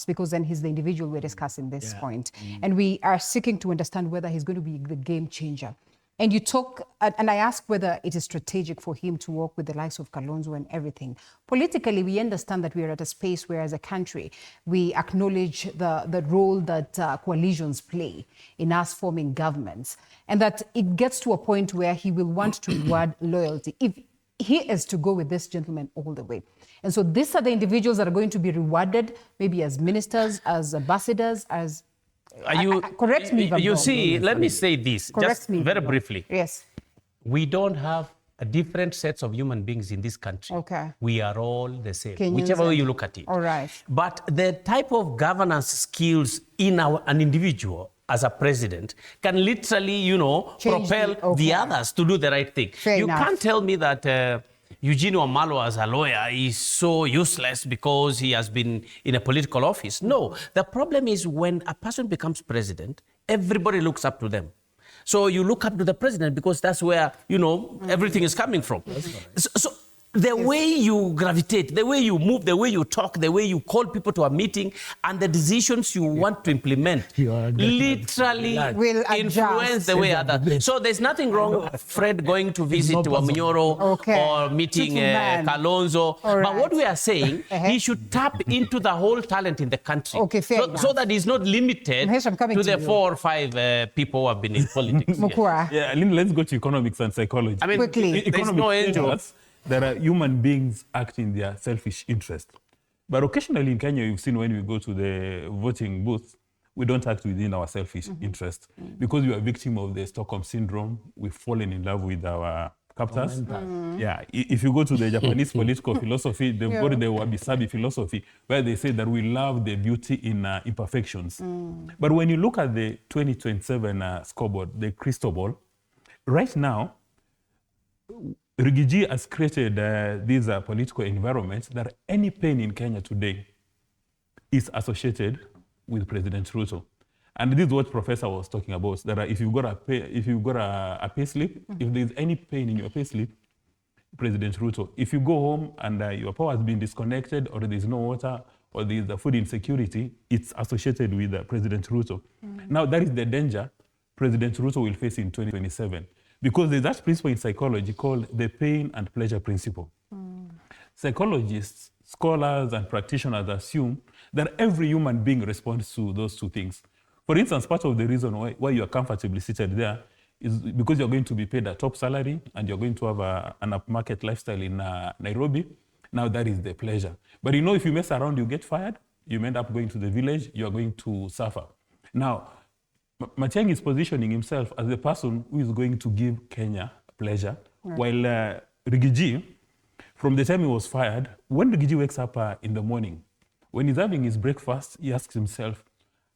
because then he's the individual we're discussing this point. And we are seeking to understand whether he's going to be the game changer. And you talk, and I ask whether it is strategic for him to work with the likes of Kalonzo and everything. Politically, we understand that we are at a space where, as a country, we acknowledge the role that coalitions play in us forming governments, and that it gets to a point where he will want to reward loyalty if he is to go with this gentleman all the way. And so these are the individuals that are going to be rewarded, maybe as ministers, as ambassadors, as... correct me if I'm wrong. Let me say this, just very briefly. Yes. We don't have a different sets of human beings in this country. Okay. We are all the same, Kenyans, whichever way you look at it. All right. But the type of governance skills in an individual as a president can literally, propel the others to do the right thing. Fair enough. Can't tell me that Eugene Wamalwa as a lawyer is so useless because he has been in a political office. No, the problem is when a person becomes president, everybody looks up to them. So you look up to the president because that's where, everything is coming from. So the way you gravitate, the way you move, the way you talk, the way you call people to a meeting, and the decisions you want to implement literally will influence the way others. So there's nothing wrong, Fred, going to visit Wamunyoro or meeting Kalonzo. But what we are saying, he should tap into the whole talent in the country. So that he's not limited to the 4 or 5 people who have been in politics. Mokua. Yeah, let's go to economics and psychology. I mean, quickly. There's no angels. There are human beings acting in their selfish interest. But occasionally in Kenya, you've seen when we go to the voting booth, we don't act within our selfish interest. Because we are a victim of the Stockholm syndrome, we've fallen in love with our captors. Yeah, if you go to the Japanese political philosophy, they've got the wabi-sabi philosophy, where they say that we love the beauty in imperfections. But when you look at the 2027 scoreboard, the crystal ball, right now, Rigiji has created these political environments that any pain in Kenya today is associated with President Ruto. And this is what Professor was talking about, that if you've got a pay slip, if there's any pain in your pay slip, President Ruto. If you go home and your power has been disconnected, or there's no water, or there's food insecurity, it's associated with President Ruto. Now, that is the danger President Ruto will face in 2027. Because there's that principle in psychology called the pain and pleasure principle. Psychologists, scholars, and practitioners assume that every human being responds to those two things. For instance, part of the reason why you are comfortably seated there is because you're going to be paid a top salary and you're going to have an upmarket lifestyle in Nairobi. Now that is the pleasure. But if you mess around, you get fired, you end up going to the village, you're going to suffer. Now, Matiang'i is positioning himself as the person who is going to give Kenya pleasure, while Rigiji, from the time he was fired, when Rigiji wakes up in the morning, when he's having his breakfast, he asks himself,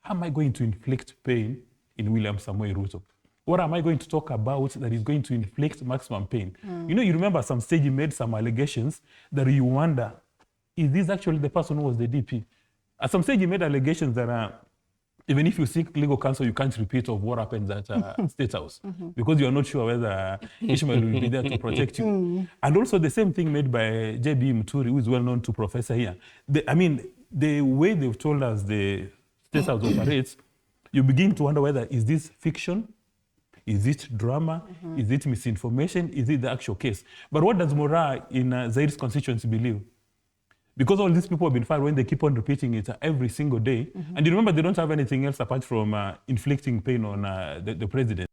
how am I going to inflict pain in William Samoei Ruto? What am I going to talk about that is going to inflict maximum pain? You remember some stage he made some allegations that you wonder, is this actually the person who was the DP? At some stage he made allegations that even if you seek legal counsel, you can't repeat of what happens at State House because you are not sure whether Ishmael will be there to protect you. And also the same thing made by J.B. Muturi, who is well known to Professor here. The way they've told us the State House operates, you begin to wonder whether is this fiction, is it drama, is it misinformation, is it the actual case? But what does Mora in Zaire's constituency believe? Because all these people have been fired when they keep on repeating it every single day. And you remember, they don't have anything else apart from inflicting pain on the president.